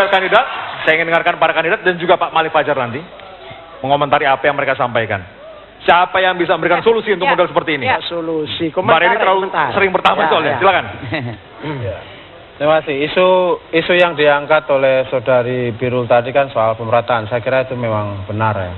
para kandidat. Saya ingin dengarkan para kandidat dan juga Pak Malik Fajar nanti mengomentari apa yang mereka sampaikan. Siapa yang bisa memberikan solusi untuk model seperti ini? Solusi. Mbak Reni terlalu sering bertamu soalnya. Silakan. Terima kasih. Isu yang diangkat oleh Saudari Birul tadi kan soal pemerataan. Saya kira itu memang benar ya.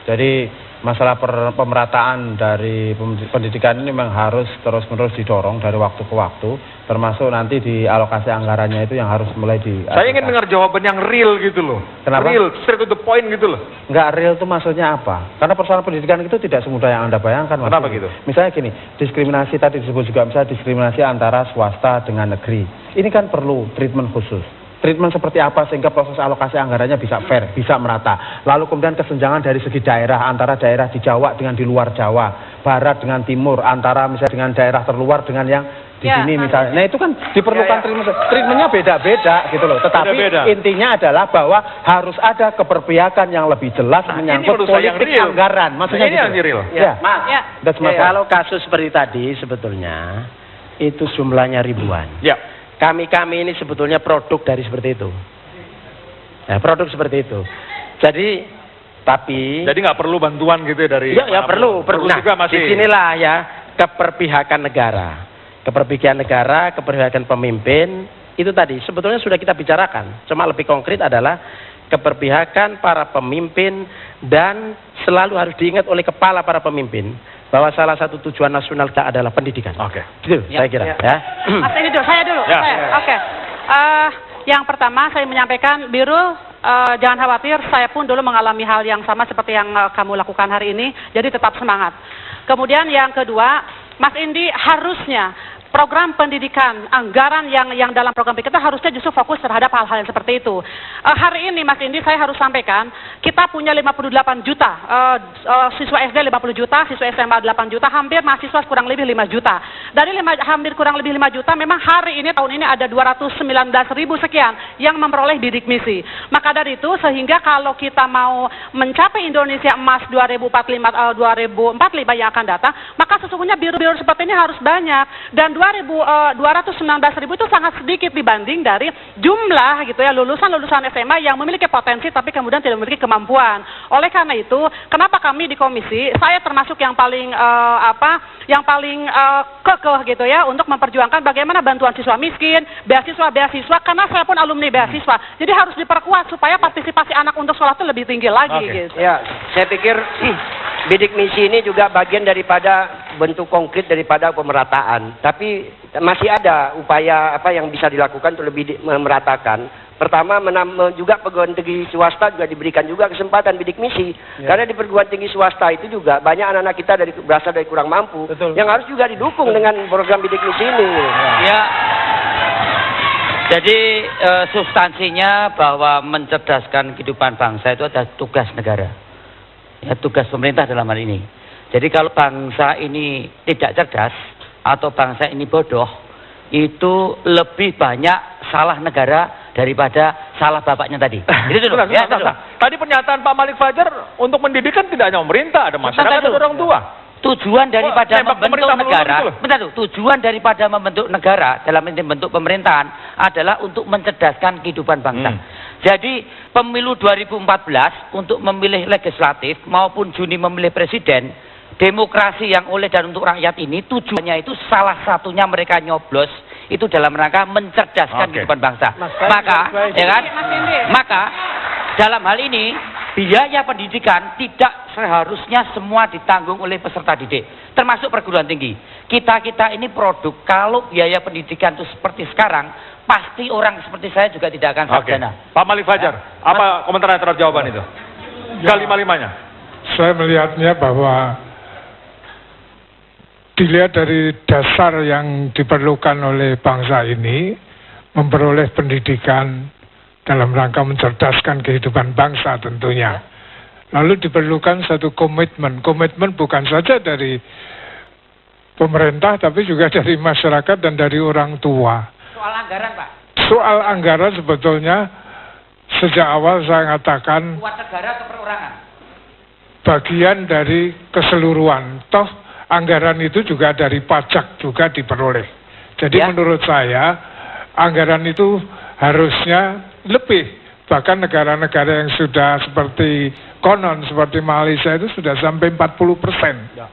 Jadi masalah pemerataan dari pendidikan ini memang harus terus-menerus didorong dari waktu ke waktu, termasuk nanti di alokasi anggarannya itu yang harus mulai di. Saya ingin dengar jawaban yang real gitu loh. Kenapa? Real, straight to the point gitu loh. Nggak real itu maksudnya apa? Karena persoalan pendidikan itu tidak semudah yang Anda bayangkan. Kenapa gitu? Misalnya gini, diskriminasi tadi disebut juga, misalnya diskriminasi antara swasta dengan negeri. Ini kan perlu treatment khusus. Treatment seperti apa sehingga proses alokasi anggarannya bisa fair, bisa merata. Lalu kemudian kesenjangan dari segi daerah, antara daerah di Jawa dengan di luar Jawa, Barat dengan Timur, antara misalnya dengan daerah terluar dengan yang di sini misalnya. Nah itu kan diperlukan treatmentnya beda-beda gitu loh. Tetapi intinya adalah bahwa harus ada keberpihakan yang lebih jelas menyangkut politik anggaran. Maksudnya ini yang real. Mas, kalau kasus seperti tadi sebetulnya itu jumlahnya ribuan. Ya. Kami ini sebetulnya produk dari seperti itu. Ya, produk seperti itu. Jadi nggak perlu bantuan gitu ya dari. Ya perlu. Nah, juga masih. disinilah ya keperpihakan negara, keperpihakan pemimpin itu tadi sebetulnya sudah kita bicarakan. Cuma lebih konkret adalah keperpihakan para pemimpin dan selalu harus diingat oleh kepala para pemimpin bahwa salah satu tujuan nasional kita adalah pendidikan. Oke. Gitu, saya kira. Ya. Mas ini dulu, saya dulu. Oke. Yang pertama saya menyampaikan, Birul, jangan khawatir, saya pun dulu mengalami hal yang sama seperti yang kamu lakukan hari ini, jadi tetap semangat. Kemudian yang kedua, Mas Indi harusnya program pendidikan, anggaran yang dalam program kita harusnya justru fokus terhadap hal-hal yang seperti itu. Hari ini Mas Indi saya harus sampaikan, kita punya 58 juta, siswa SD 50 juta, siswa SMA 8 juta, hampir mahasiswa kurang lebih 5 juta. Dari hampir kurang lebih 5 juta, memang hari ini, tahun ini ada 219 ribu sekian yang memperoleh bidik misi. Maka dari itu, sehingga kalau kita mau mencapai Indonesia Emas 2045 yang akan datang, maka sesungguhnya biru-biru seperti ini harus banyak. Dan 219 ribu itu sangat sedikit dibanding dari jumlah gitu ya lulusan SMA yang memiliki potensi tapi kemudian tidak memiliki kemampuan. Oleh karena itu, kenapa kami di komisi, saya termasuk yang paling kekeh gitu ya untuk memperjuangkan bagaimana bantuan siswa miskin, beasiswa, karena saya pun alumni beasiswa. Jadi harus diperkuat supaya partisipasi anak untuk sekolah itu lebih tinggi lagi gitu. Ya, saya pikir bidik misi ini juga bagian daripada bentuk konkret daripada pemerataan. Tapi masih ada upaya apa yang bisa dilakukan untuk lebih meratakan. Pertama, juga perguruan tinggi swasta juga diberikan juga kesempatan bidik misi. Karena di perguruan tinggi swasta itu juga banyak anak-anak kita berasal dari kurang mampu. Yang harus juga didukung dengan program bidik misi ini. Ya. Jadi substansinya bahwa mencerdaskan kehidupan bangsa itu adalah tugas negara. Ya, tugas pemerintah dalam hal ini. Jadi kalau bangsa ini tidak cerdas atau bangsa ini bodoh, itu lebih banyak salah negara daripada salah bapaknya tadi. Itu dulu. Ya, Tadi pernyataan Pak Malik Fajar untuk mendidikan tidak hanya pemerintah, ada masyarakat, ada orang tua. Tujuan daripada membentuk negara, tujuan daripada membentuk negara dalam bentuk pemerintahan adalah untuk mencerdaskan kehidupan bangsa. Jadi pemilu 2014 untuk memilih legislatif maupun Juni memilih presiden, demokrasi yang oleh dan untuk rakyat ini tujuannya itu salah satunya mereka nyoblos itu dalam rangka mencerdaskan kehidupan bangsa. Maka dalam hal ini biaya pendidikan tidak seharusnya semua ditanggung oleh peserta didik, termasuk perguruan tinggi. Kita ini produk, kalau biaya pendidikan itu seperti sekarang, pasti orang seperti saya juga tidak akan sarjana. Pak Malik Fajar, apa komentarnya terhadap jawaban itu? Kelima-limanya. Saya melihatnya bahwa dilihat dari dasar yang diperlukan oleh bangsa ini, memperoleh pendidikan dalam rangka mencerdaskan kehidupan bangsa tentunya. Lalu diperlukan satu komitmen. Komitmen bukan saja dari pemerintah, tapi juga dari masyarakat dan dari orang tua. Soal anggaran, Pak. Soal anggaran sebetulnya sejak awal saya katakan buat negara atau perorangan? Bagian dari keseluruhan. Toh anggaran itu juga dari pajak juga diperoleh. Jadi menurut saya anggaran itu harusnya lebih Bahkan negara-negara yang sudah seperti konon, seperti Malaysia itu sudah sampai 40%. Ya.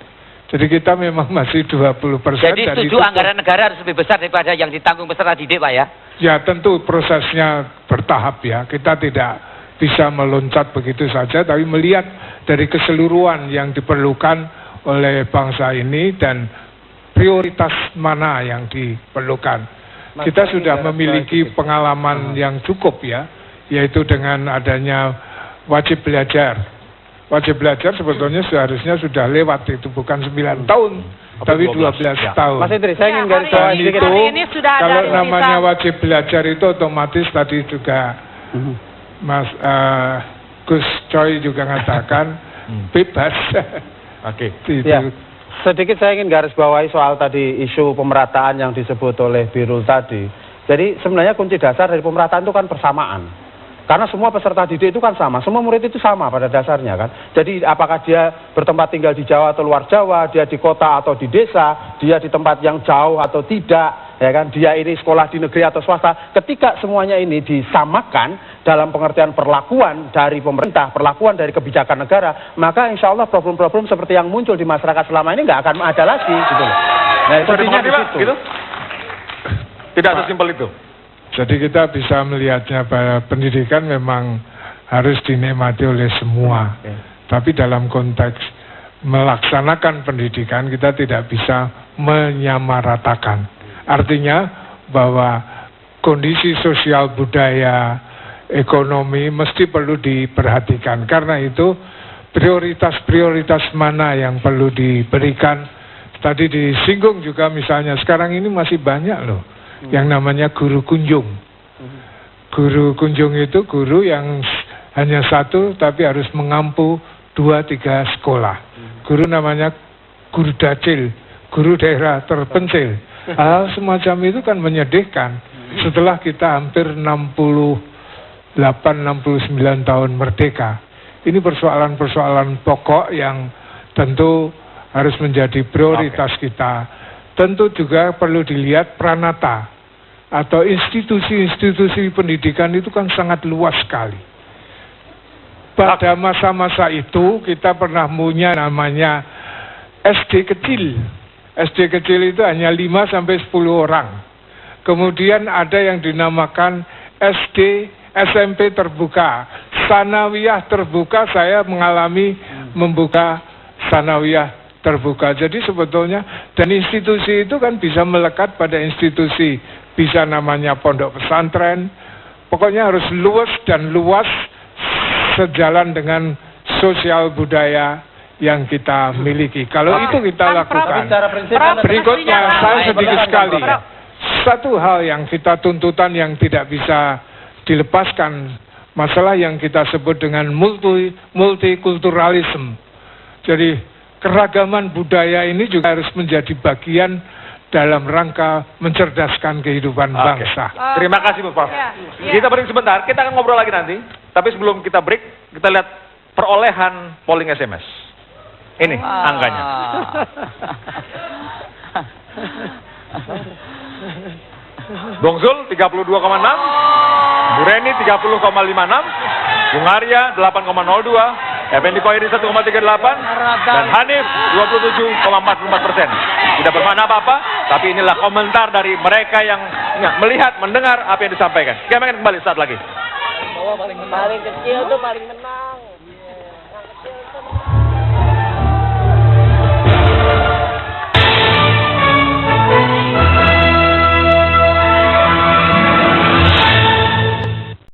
Jadi kita memang masih 20%. Jadi setuju anggaran negara harus lebih besar daripada yang ditanggung peserta didik, Pak ya? Ya tentu prosesnya bertahap ya. Kita tidak bisa meloncat begitu saja, tapi melihat dari keseluruhan yang diperlukan oleh bangsa ini dan prioritas mana yang diperlukan. Kita sudah memiliki pengalaman yang cukup ya, yaitu dengan adanya wajib belajar. Wajib belajar sebetulnya seharusnya sudah lewat, itu bukan 9 tahun, tapi 12 tahun. Mas Idris, saya ingin garis bawahi sedikit. Kalau namanya wajib belajar itu otomatis tadi juga Mas Gus Coy juga mengatakan bebas. Oke. Ya. Sedikit saya ingin garis bawahi soal tadi isu pemerataan yang disebut oleh Birul tadi. Jadi sebenarnya kunci dasar dari pemerataan itu kan persamaan. Karena semua peserta didik itu kan sama, semua murid itu sama pada dasarnya kan. Jadi apakah dia bertempat tinggal di Jawa atau luar Jawa, dia di kota atau di desa, dia di tempat yang jauh atau tidak, ya kan, dia ini sekolah di negeri atau swasta. Ketika semuanya ini disamakan dalam pengertian perlakuan dari pemerintah, perlakuan dari kebijakan negara, maka insya Allah problem-problem seperti yang muncul di masyarakat selama ini nggak akan ada lagi gitu loh. Nah, intinya di situ. Gitu? Tidak sesimpel itu. Jadi kita bisa melihatnya bahwa pendidikan memang harus dinikmati oleh semua. Tapi dalam konteks melaksanakan pendidikan kita tidak bisa menyamaratakan. Artinya bahwa kondisi sosial, budaya, ekonomi mesti perlu diperhatikan. Karena itu prioritas-prioritas mana yang perlu diberikan. Tadi disinggung juga misalnya sekarang ini masih banyak loh yang namanya guru kunjung. Guru kunjung itu guru yang hanya satu tapi harus mengampu 2-3 sekolah. Guru namanya guru dacil, guru daerah terpencil. Hal semacam itu kan menyedihkan. Setelah kita hampir 68-69 tahun merdeka. Ini persoalan-persoalan pokok yang tentu harus menjadi prioritas kita. Tentu juga perlu dilihat pranata atau institusi-institusi pendidikan itu kan sangat luas sekali. Pada masa-masa itu kita pernah punya namanya SD kecil. SD kecil itu hanya 5-10 orang. Kemudian ada yang dinamakan SD SMP terbuka. Sanawiyah terbuka, saya mengalami membuka sanawiyah terbuka. Jadi sebetulnya dan institusi itu kan bisa melekat pada institusi, bisa namanya pondok pesantren, pokoknya harus luas dan luas sejalan dengan sosial budaya yang kita miliki. Kalau itu kita lakukan. Berikutnya saya sedikit sekali. Satu hal yang kita tuntutan yang tidak bisa dilepaskan, masalah yang kita sebut dengan multikulturalisme. Jadi keragaman budaya ini juga harus menjadi bagian dalam rangka mencerdaskan kehidupan bangsa. Terima kasih Bu Prof. Kita break sebentar, kita akan ngobrol lagi nanti. Tapi sebelum kita break, kita lihat perolehan polling SMS. Ini angkanya. Bung Zul 32,6, Bu Reni 30,56, Bung Arya 8,02, Effendi Khoiri 1,38 dan Hanif 27,44%. Tidak bermakna apa-apa, tapi inilah komentar dari mereka yang melihat, mendengar apa yang disampaikan. Kita akan kembali saat lagi. Paling kecil tuh paling menang.